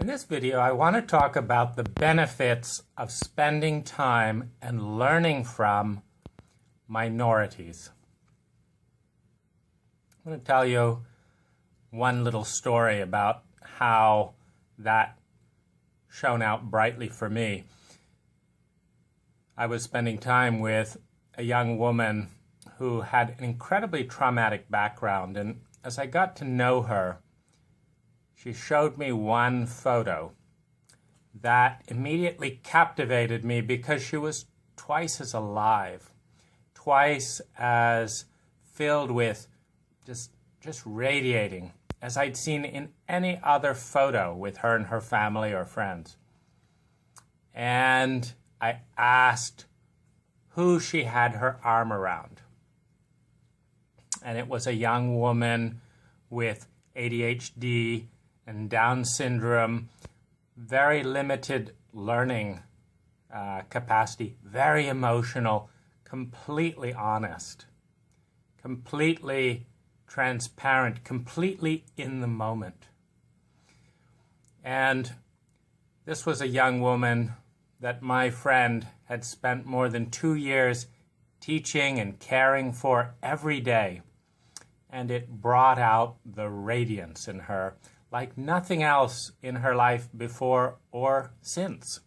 In this video, I want to talk about the benefits of spending time and learning from minorities. I'm going to tell you one little story about how that shone out brightly for me. I was spending time with a young woman who had an incredibly traumatic background, and as I got to know her, she showed me one photo that immediately captivated me because she was twice as alive, twice as filled with just radiating as I'd seen in any other photo with her and her family or friends. And I asked who she had her arm around. And it was a young woman with ADHD and Down syndrome, very limited learning capacity, very emotional, completely honest, completely transparent, completely in the moment. And this was a young woman that my friend had spent more than 2 years teaching and caring for every day. And it brought out the radiance in her like nothing else in her life before or since.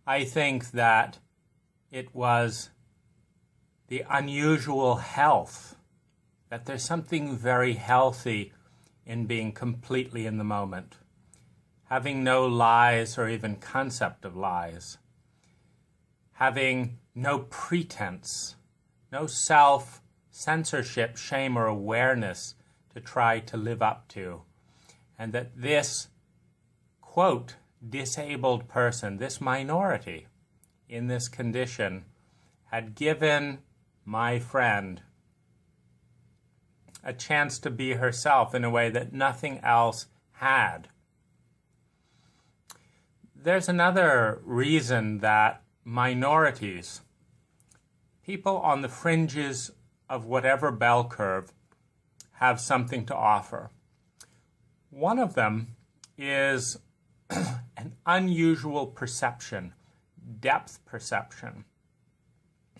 I think that it was the unusual health, that there's something very healthy in being completely in the moment, having no lies or even concept of lies, having no pretense, no self-censorship, shame, or awareness to try to live up to. And that this, quote, disabled person, this minority in this condition, had given my friend a chance to be herself in a way that nothing else had. There's another reason that minorities, people on the fringes of whatever bell curve, have something to offer. One of them is an unusual perception, depth perception.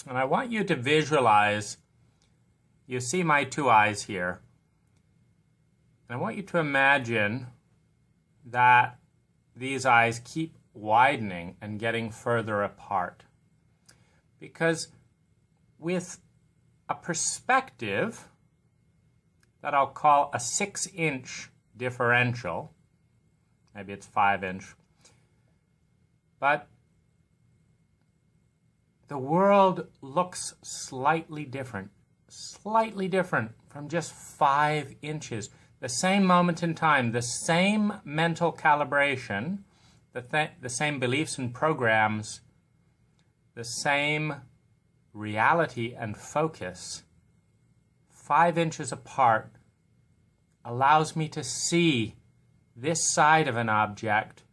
And I want you to visualize, you see my two eyes here, and I want you to imagine that these eyes keep widening and getting further apart. Because with a perspective that I'll call a 6-inch differential, maybe it's 5-inch, but the world looks slightly different from just 5 inches. The same moment in time, the same mental calibration, the same beliefs and programs, the same reality and focus, 5 inches apart, allows me to see this side of an object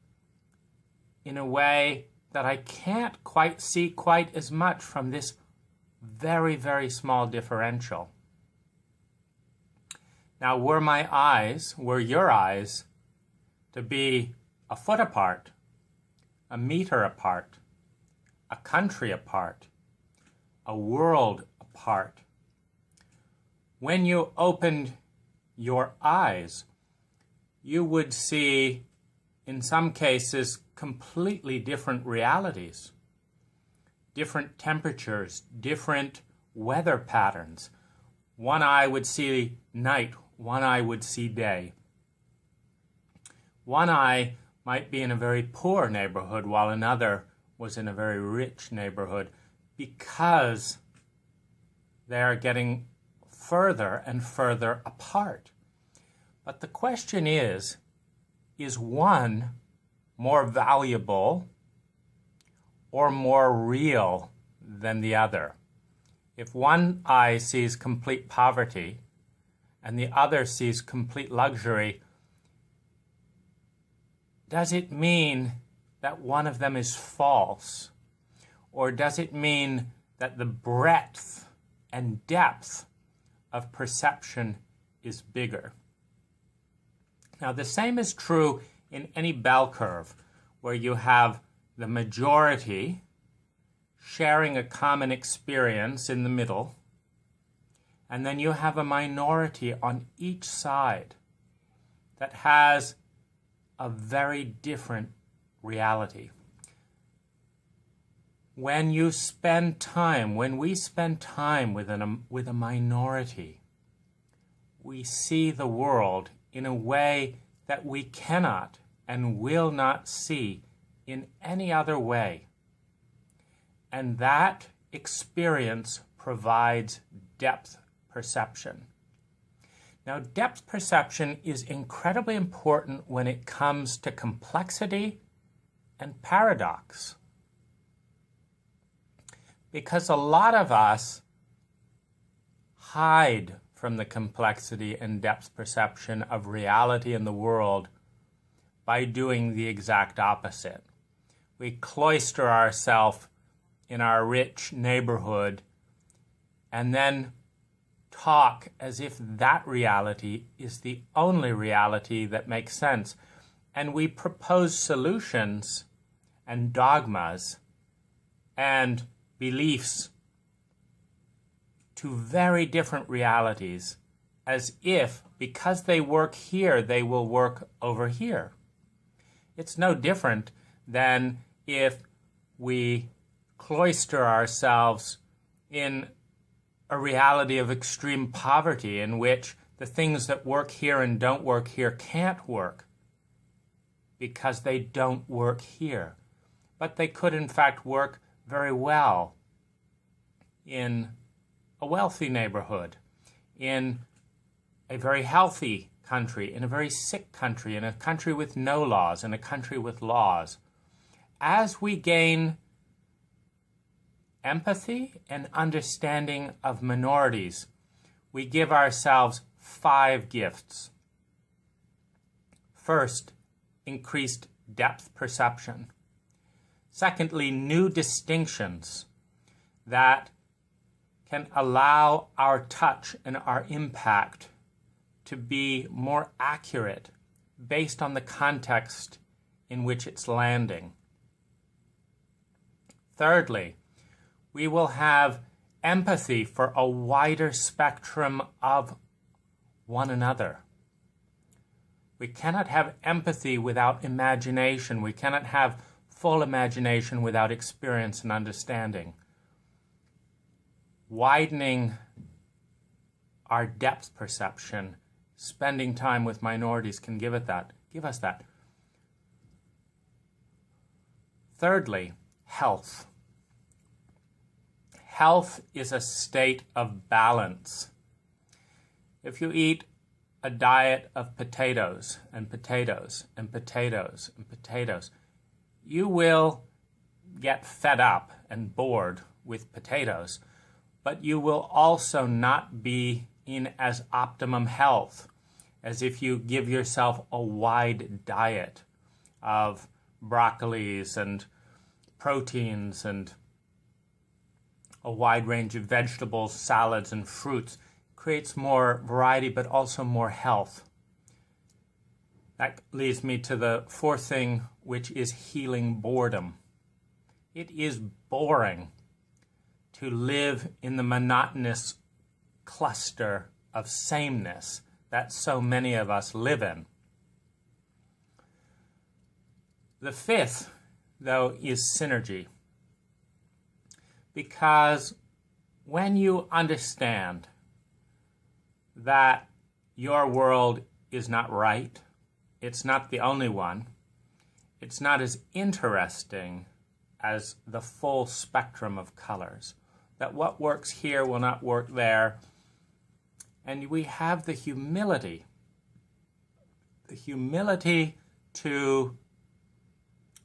in a way that I can't quite see quite as much from this very, very small differential. Now, were your eyes to be a foot apart, a meter apart, a country apart, a world apart, when you opened your eyes, you would see, in some cases, completely different realities, different temperatures, different weather patterns. One eye would see night, one eye would see day. One eye might be in a very poor neighborhood while another was in a very rich neighborhood, because they are getting further and further apart. But the question is one more valuable or more real than the other? If one eye sees complete poverty and the other sees complete luxury, does it mean that one of them is false? Or does it mean that the breadth and depth of perception is bigger? Now, the same is true in any bell curve, where you have the majority sharing a common experience in the middle, and then you have a minority on each side that has a very different reality. When we spend time with a minority, we see the world in a way that we cannot and will not see in any other way. And that experience provides depth perception. Now, depth perception is incredibly important when it comes to complexity and paradox. Because a lot of us hide from the complexity and depth perception of reality in the world by doing the exact opposite. We cloister ourselves in our rich neighborhood and then talk as if that reality is the only reality that makes sense. And we propose solutions and dogmas and beliefs to very different realities, as if, because they work here, they will work over here. It's no different than if we cloister ourselves in a reality of extreme poverty in which the things that work here and don't work here can't work because they don't work here. But they could, in fact, work very well in a wealthy neighborhood, in a very healthy country, in a very sick country, in a country with no laws, in a country with laws. As we gain empathy and understanding of minorities, we give ourselves 5 gifts. First, increased depth perception. Secondly, new distinctions that can allow our touch and our impact to be more accurate based on the context in which it's landing. Thirdly, we will have empathy for a wider spectrum of one another. We cannot have empathy without imagination. We cannot have full imagination without experience and understanding. Widening our depth perception, spending time with minorities can give us that. Thirdly, health. Health is a state of balance. If you eat a diet of potatoes and potatoes and potatoes and potatoes, you will get fed up and bored with potatoes, but you will also not be in as optimum health as if you give yourself a wide diet of broccolis and proteins and a wide range of vegetables, salads, and fruits. Creates more variety, but also more health. That leads me to the 4th thing, which is healing boredom. It is boring to live in the monotonous cluster of sameness that so many of us live in. The 5th, though, is synergy. Because when you understand that your world is not right, it's not the only one, it's not as interesting as the full spectrum of colors, that what works here will not work there, and we have the humility to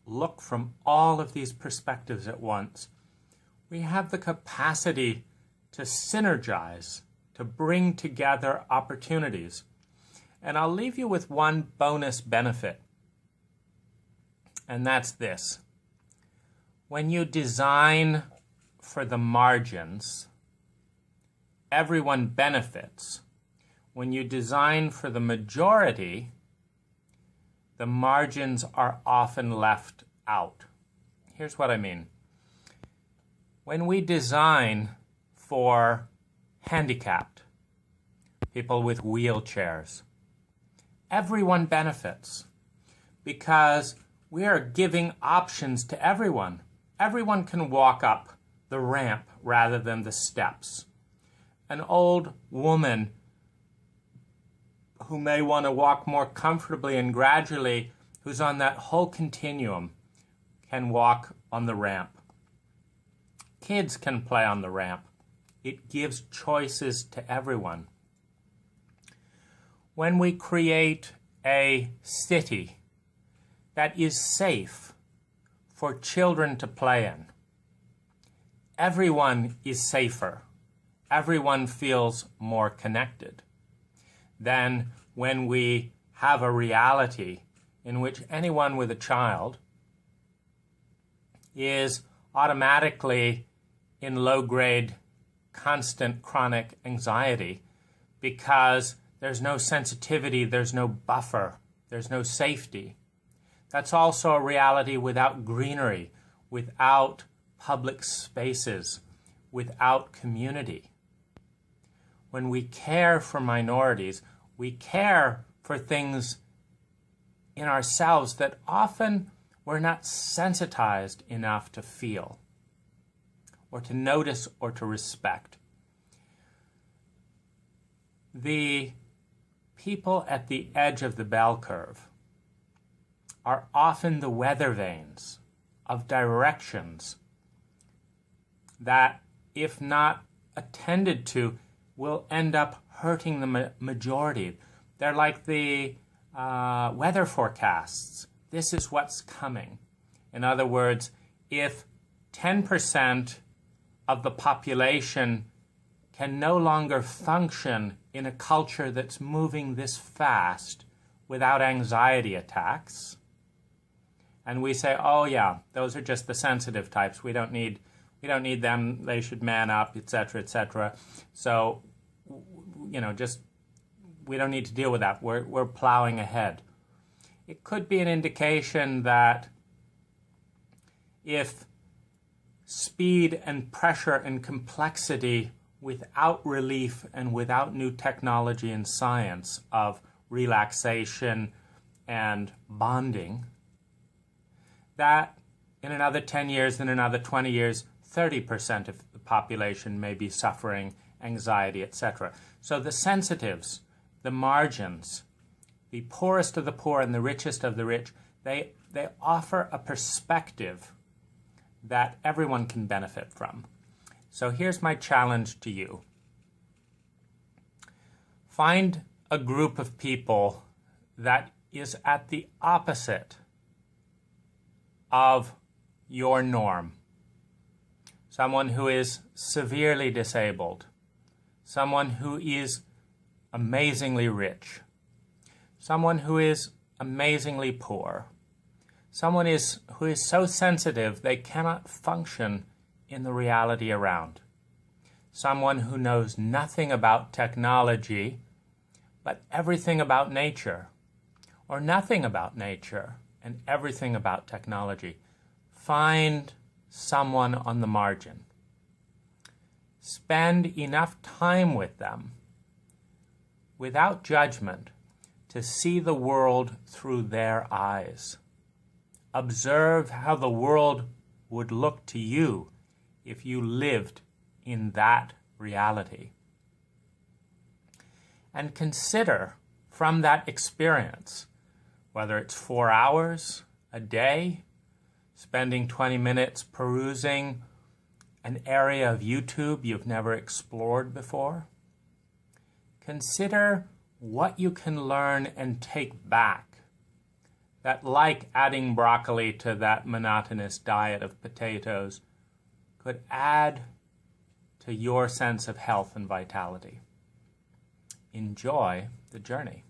look from all of these perspectives at once. We have the capacity to synergize, to bring together opportunities. And I'll leave you with one bonus benefit, and that's this. When you design for the margins, everyone benefits. When you design for the majority, the margins are often left out. Here's what I mean. When we design for handicapped, people with wheelchairs, everyone benefits because we are giving options to everyone. Everyone can walk up the ramp rather than the steps. An old woman who may want to walk more comfortably and gradually, who's on that whole continuum, can walk on the ramp. Kids can play on the ramp. It gives choices to everyone. When we create a city that is safe for children to play in, everyone is safer. Everyone feels more connected than when we have a reality in which anyone with a child is automatically in low-grade, constant chronic anxiety because there's no sensitivity, there's no buffer, there's no safety. That's also a reality without greenery, without public spaces, without community. When we care for minorities, we care for things in ourselves that often we're not sensitized enough to feel, or to notice, or to respect. The people at the edge of the bell curve are often the weather vanes of directions that, if not attended to, will end up hurting the majority. They're like the weather forecasts. This is what's coming. In other words, if 10% of the population can no longer function in a culture that's moving this fast without anxiety attacks, and we say, oh yeah, those are just the sensitive types, we don't need them, they should man up, etc., etc. So, just we don't need to deal with that. We're plowing ahead. It could be an indication that if speed and pressure and complexity without relief and without new technology and science of relaxation and bonding, that in another 10 years, in another 20 years, 30% of the population may be suffering anxiety, etc. So the sensitives, the margins, the poorest of the poor and the richest of the rich, they offer a perspective that everyone can benefit from. So here's my challenge to you. Find a group of people that is at the opposite of your norm. Someone who is severely disabled. Someone who is amazingly rich. Someone who is amazingly poor. Someone who is so sensitive they cannot function in the reality around. Someone who knows nothing about technology, but everything about nature, or nothing about nature and everything about technology. Find someone on the margin. Spend enough time with them, without judgment, to see the world through their eyes. Observe how the world would look to you if you lived in that reality. And consider from that experience, whether it's 4 hours a day, spending 20 minutes perusing an area of YouTube you've never explored before, consider what you can learn and take back that, like adding broccoli to that monotonous diet of potatoes, could add to your sense of health and vitality. Enjoy the journey.